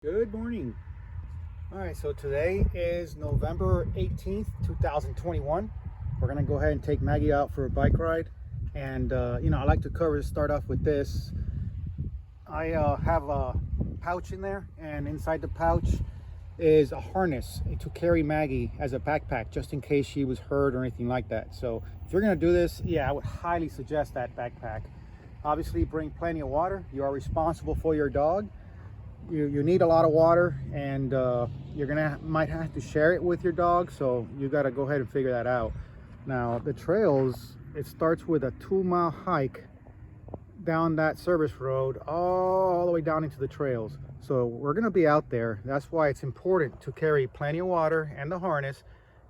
Good morning. All right, so today is November 18th, 2021. We're gonna go ahead and take Maggie out for a bike ride. And I like to start off with this. I have a pouch in there, and inside the pouch is a harness to carry Maggie as a backpack, just in case she was hurt or anything like that. So if you're gonna do this, yeah, I would highly suggest that backpack. Obviously, bring plenty of water. You are responsible for your dog. You need a lot of water, and you're might have to share it with your dog, so you got to go ahead and figure that out. Now the trails, it starts with a 2-mile hike down that service road all the way down into the trails. So we're going to be out there. That's why it's important to carry plenty of water and the harness,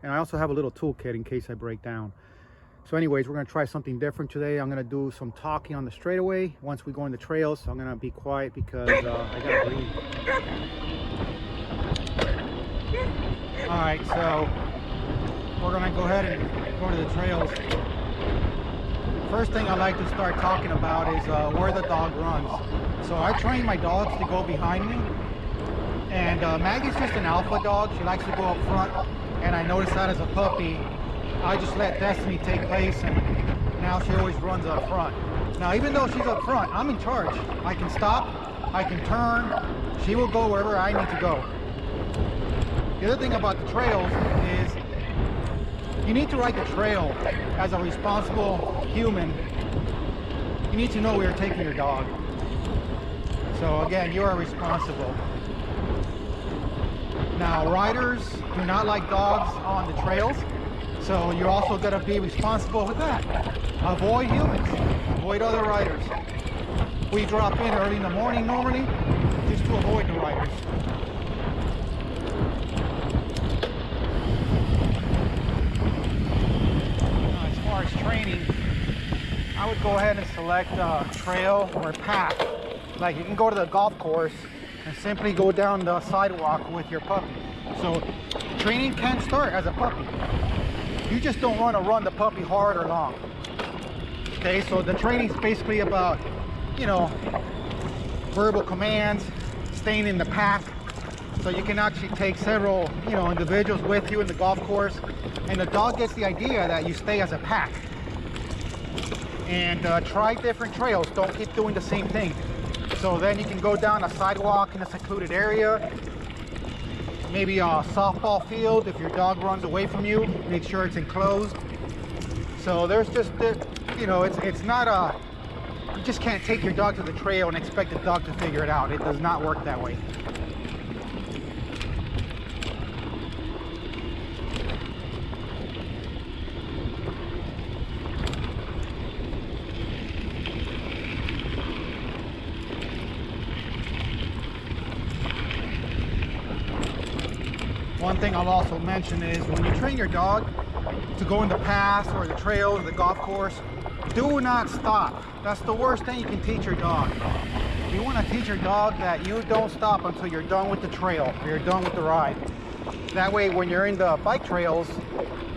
and I also have a little toolkit in case I break down. So anyways, we're going to try something different today. I'm going to do some talking on the straightaway once we go in the trails. So I'm going to be quiet because I got to breathe. All right, so we're going to go ahead and go to the trails. First thing I like to start talking about is where the dog runs. So I train my dogs to go behind me. And Maggie's just an alpha dog. She likes to go up front. And I noticed that as a puppy. I just let destiny take place, and now she always runs up front. Now, even though she's up front, I'm in charge. I can stop, I can turn, she will go wherever I need to go. The other thing about the trails is you need to ride the trail as a responsible human. You need to know where you're taking your dog. So again, you are responsible. Now, riders do not like dogs on the trails. So you're also going to be responsible with that. Avoid humans, avoid other riders. We drop in early in the morning normally, just to avoid the riders. Now, as far as training, I would go ahead and select a trail or path. Like you can go to the golf course and simply go down the sidewalk with your puppy. So training can start as a puppy. You just don't want to run the puppy hard or long. Okay, so the training's basically about, verbal commands, staying in the pack. So you can actually take several, individuals with you in the golf course, and the dog gets the idea that you stay as a pack. And try different trails. Don't keep doing the same thing. So then you can go down a sidewalk in a secluded area. Maybe a softball field if your dog runs away from you. Make sure it's enclosed. So there's just, it's not you just can't take your dog to the trail and expect the dog to figure it out. It does not work that way. One thing I'll also mention is when you train your dog to go in the paths or the trails or the golf course, do not stop. That's the worst thing you can teach your dog. You want to teach your dog that you don't stop until you're done with the trail or you're done with the ride. That way when you're in the bike trails,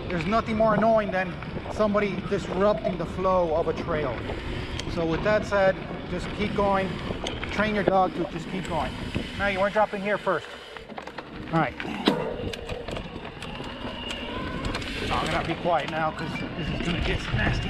there's nothing more annoying than somebody disrupting the flow of a trail. So with that said, just keep going. Train your dog to just keep going. Now you want to drop in here first. All right. I'm gonna be quiet now because this is gonna get nasty.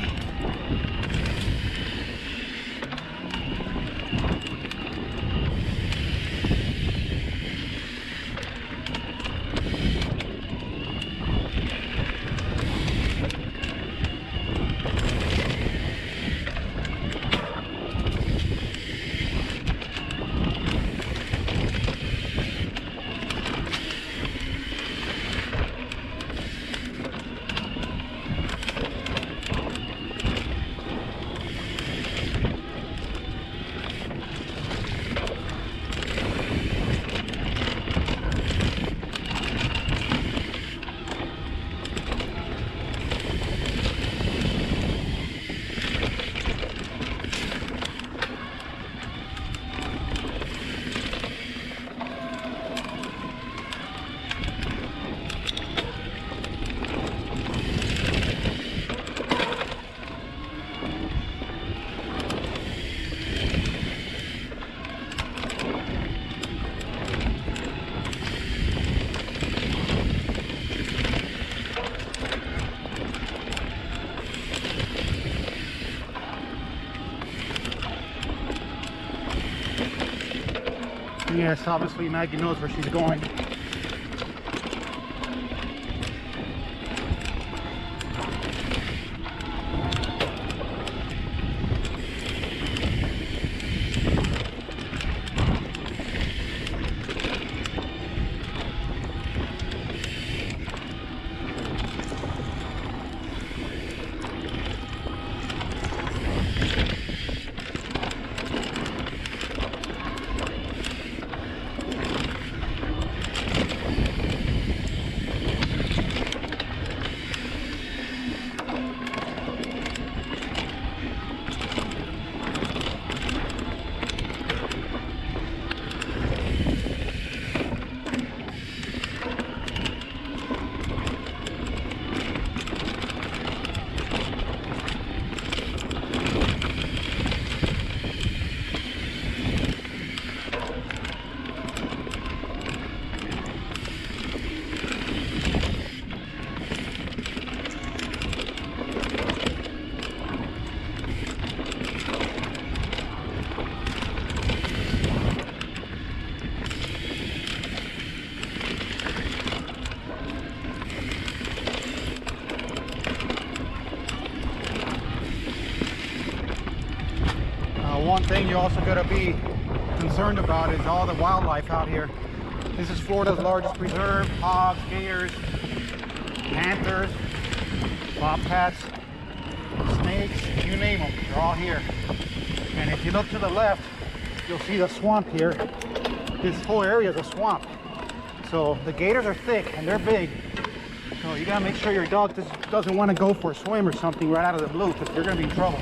Yes, obviously Maggie knows where she's going. One thing you also got to be concerned about is all the wildlife out here. This is Florida's largest preserve. Hogs, gators, panthers, bobcats, snakes, you name them, they're all here. And if you look to the left, you'll see the swamp here. This whole area is a swamp. So the gators are thick and they're big. So you gotta make sure your dog doesn't want to go for a swim or something right out of the blue, because you're gonna be in trouble.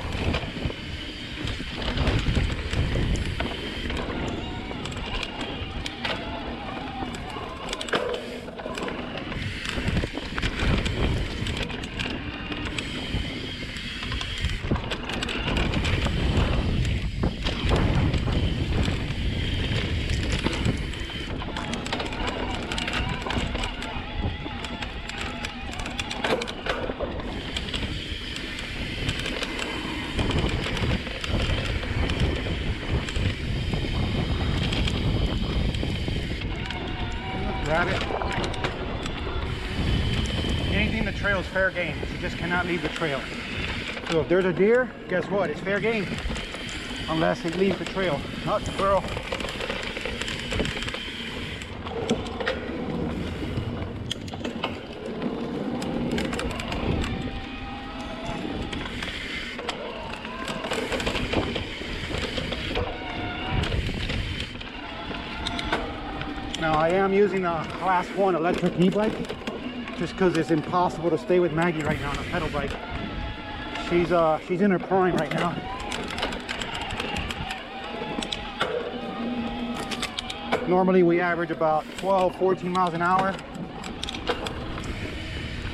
Got it. Anything the trail is fair game. You just cannot leave the trail. So if there's a deer, guess what? It's fair game. Unless it leaves the trail. Not the squirrel. Now I am using a class 1 electric e-bike just because it's impossible to stay with Maggie right now on a pedal bike. She's in her prime right now. Normally we average about 12, 14 miles an hour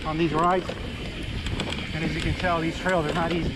on these rides. And as you can tell, these trails are not easy.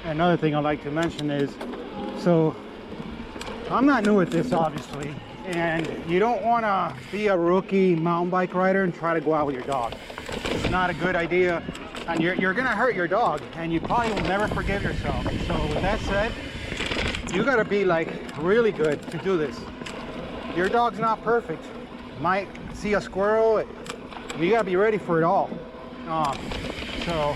Another thing I'd like to mention is, so I'm not new at this obviously, and you don't want to be a rookie mountain bike rider and try to go out with your dog. It's not a good idea. And you're gonna hurt your dog, and you probably will never forgive yourself. So with that said, you gotta be like really good to do this. Your dog's not perfect. You might see a squirrel. You gotta be ready for it all. So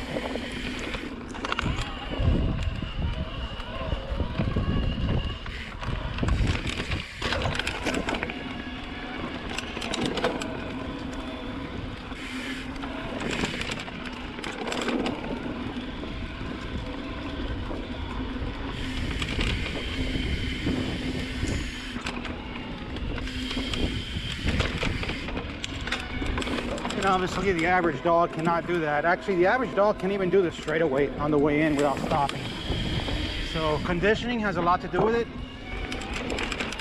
and obviously the average dog cannot do that. Actually, the average dog can even do this straight away on the way in without stopping. So conditioning has a lot to do with it.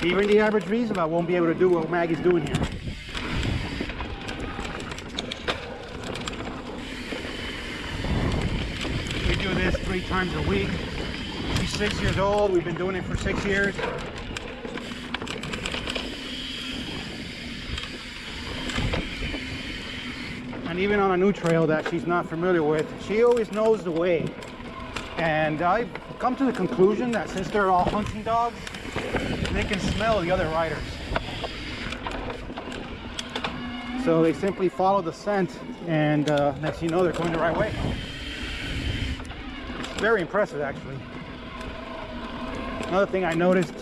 Even the average Riesler won't be able to do what Maggie's doing here. We do this 3 times a week. She's 6 years old. We've been doing it for 6 years. And even on a new trail that she's not familiar with, she always knows the way. And I've come to the conclusion that since they're all hunting dogs, they can smell the other riders. So they simply follow the scent, and next thing you know, they're going the right way. It's very impressive, actually. Another thing I noticed,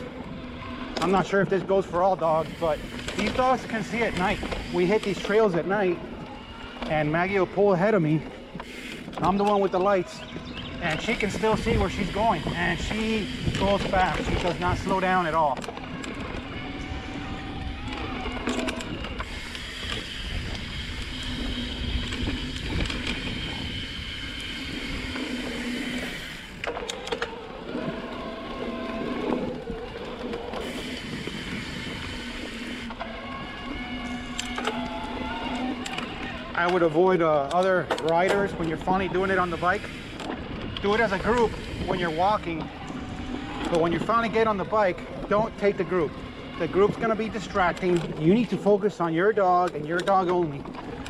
I'm not sure if this goes for all dogs, but these dogs can see at night. We hit these trails at night, and Maggie will pull ahead of me. I'm the one with the lights, and she can still see where she's going, and she goes fast. She does not slow down at all. I would avoid other riders when you're finally doing it on the bike. Do it as a group when you're walking, but when you finally get on the bike, don't take the group. The group's gonna be distracting. You need to focus on your dog and your dog only.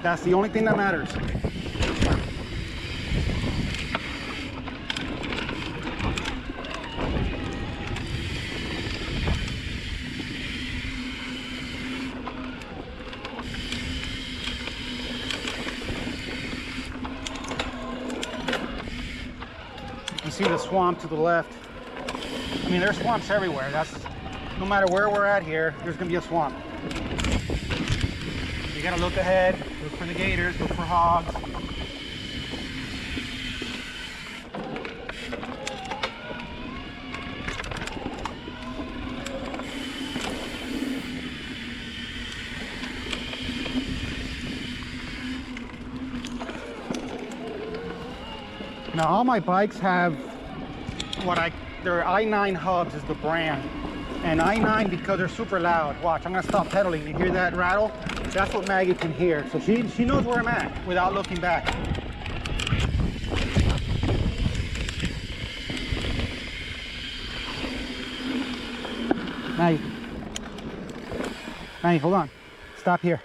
That's the only thing that matters. You see the swamp to the left. I mean, there's swamps everywhere. That's no matter where we're at here, there's gonna be a swamp. You gotta look ahead, look for the gators, look for hogs. Now all my bikes have they're i9 hubs is the brand. And i9, because they're super loud. Watch, I'm gonna stop pedaling. You hear that rattle? That's what Maggie can hear. So she knows where I'm at without looking back. Maggie, hold on. Stop here.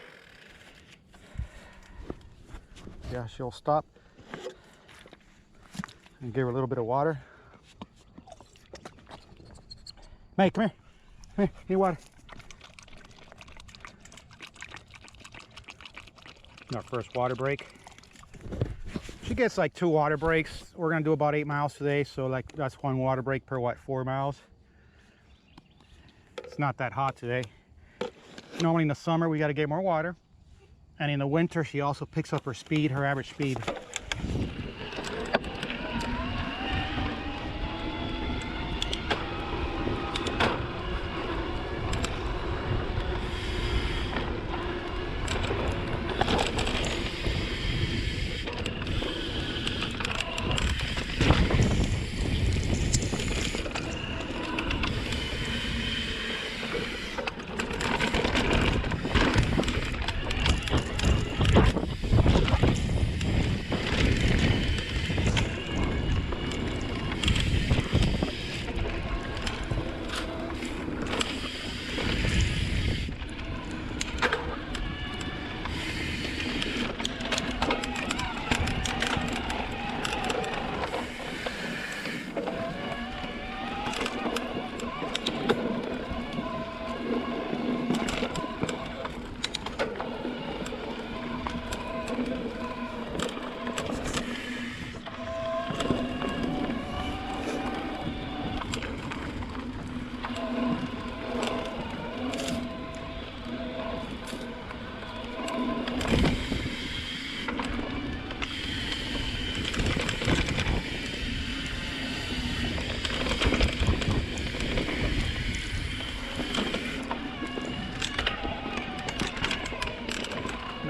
Yeah, she'll stop. And give her a little bit of water. Maggie, come here. Come here, need water. Our first water break. She gets like 2 water breaks. We're gonna do about 8 miles today, so like that's 1 water break per 4 miles. It's not that hot today. Normally in the summer we got to get more water, and in the winter she also picks up her speed, her average speed.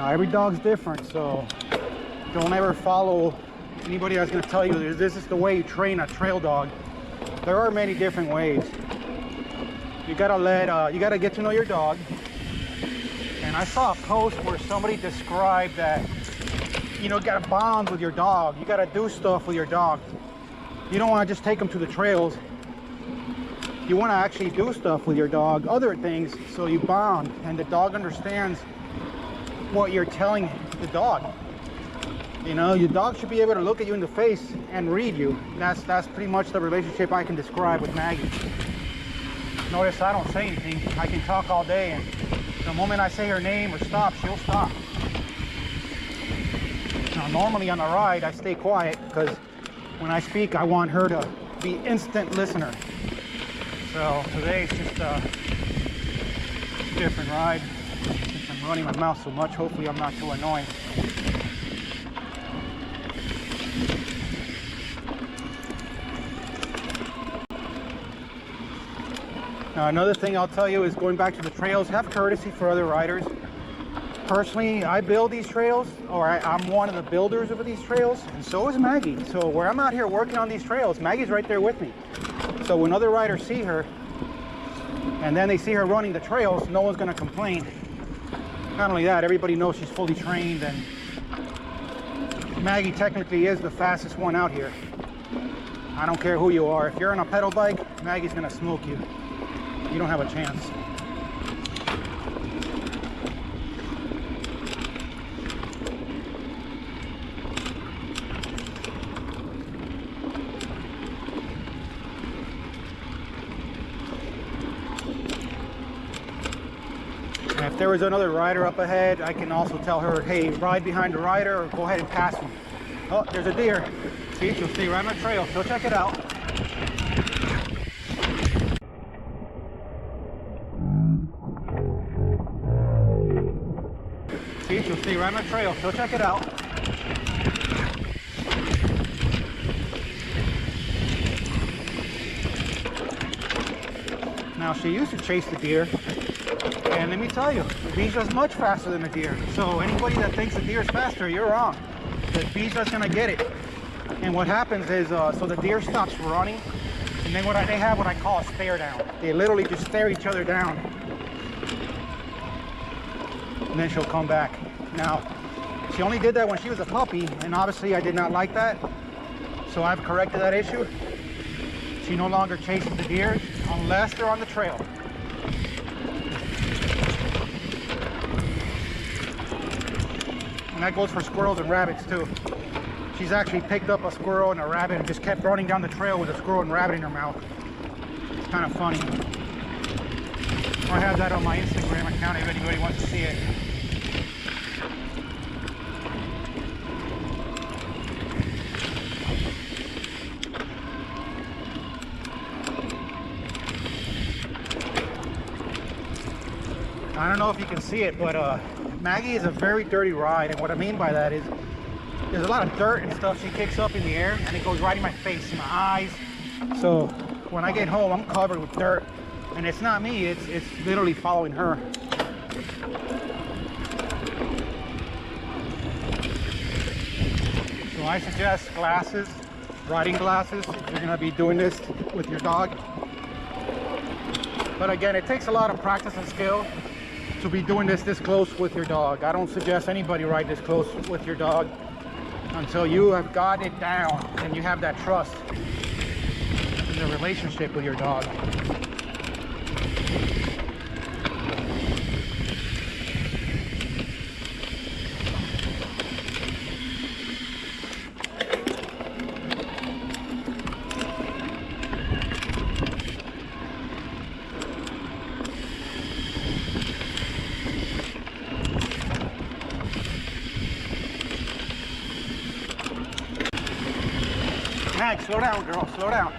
Now every dog's different, so don't ever follow anybody that's going to tell you this is the way you train a trail dog. There are many different ways. You gotta get to know your dog. And I saw a post where somebody described that, you know, you gotta bond with your dog. You gotta do stuff with your dog. You don't want to just take them to the trails. You want to actually do stuff with your dog, other things, so you bond and the dog understands what you're telling the dog. You know, your dog should be able to look at you in the face and read you. That's pretty much the relationship I can describe with Maggie. Notice I don't say anything. I can talk all day, and the moment I say her name or stop, she'll stop. Now, normally on a ride, I stay quiet because when I speak, I want her to be instant listener. So today it's just a different ride. Since I'm running my mouth so much, hopefully I'm not too annoying. Now, another thing I'll tell you is, going back to the trails, have courtesy for other riders. Personally, I build these trails, or I'm one of the builders of these trails, and so is Maggie. So where I'm out here working on these trails, Maggie's right there with me. So when other riders see her, and then they see her running the trails, no one's going to complain. Not only that, everybody knows she's fully trained, and Maggie technically is the fastest one out here. I don't care who you are. If you're on a pedal bike, Maggie's going to smoke you. You don't have a chance. And if there was another rider up ahead, I can also tell her, hey, ride behind the rider or go ahead and pass him. Oh, there's a deer. See, she'll stay right on the trail. She'll check it out. See, she'll stay right on the trail. She'll check it out. Now, she used to chase the deer. And let me tell you, the Bija's much faster than the deer. So anybody that thinks the deer is faster, you're wrong. The Bija's gonna get it. And what happens is, so the deer stops running, and then they have what I call a stare down. They literally just stare each other down. And then she'll come back. Now, she only did that when she was a puppy, and obviously I did not like that. So I've corrected that issue. She no longer chases the deer unless they're on the trail. And that goes for squirrels and rabbits too. She's actually picked up a squirrel and a rabbit and just kept running down the trail with a squirrel and rabbit in her mouth. It's kind of funny. I have that on my Instagram account if anybody wants to see it. I don't know if you can see it, but Maggie is a very dirty ride, and what I mean by that is there's a lot of dirt and stuff she kicks up in the air, and it goes right in my face, in my eyes. So when I get home, I'm covered with dirt, and it's not me, it's literally following her. So I suggest glasses, riding glasses, if you're gonna be doing this with your dog. But again, it takes a lot of practice and skill to be doing this close with your dog. I don't suggest anybody ride this close with your dog until you have got it down and you have that trust in the relationship with your dog. Max, slow down, girl, slow down.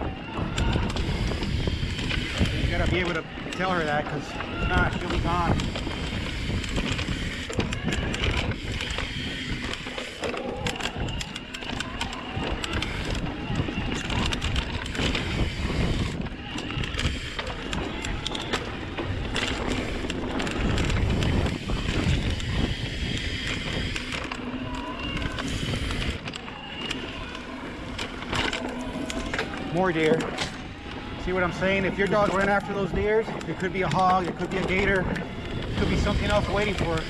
You gotta be able to tell her that, because if not, she'll be gone. more deer. See what I'm saying? If your dog ran after those deers, it could be a hog, it could be a gator, it could be something else waiting for it.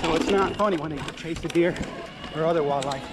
So it's not funny when they chase the deer or other wildlife.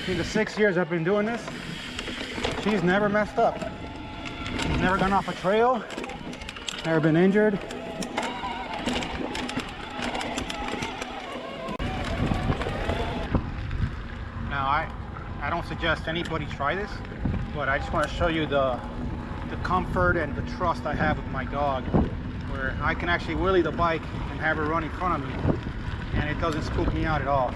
In the 6 years I've been doing this, she's never messed up. She's never gone off a trail, never been injured. Now I don't suggest anybody try this, but I just want to show you the comfort and the trust I have with my dog, where I can actually wheelie the bike and have her run in front of me and it doesn't spook me out at all.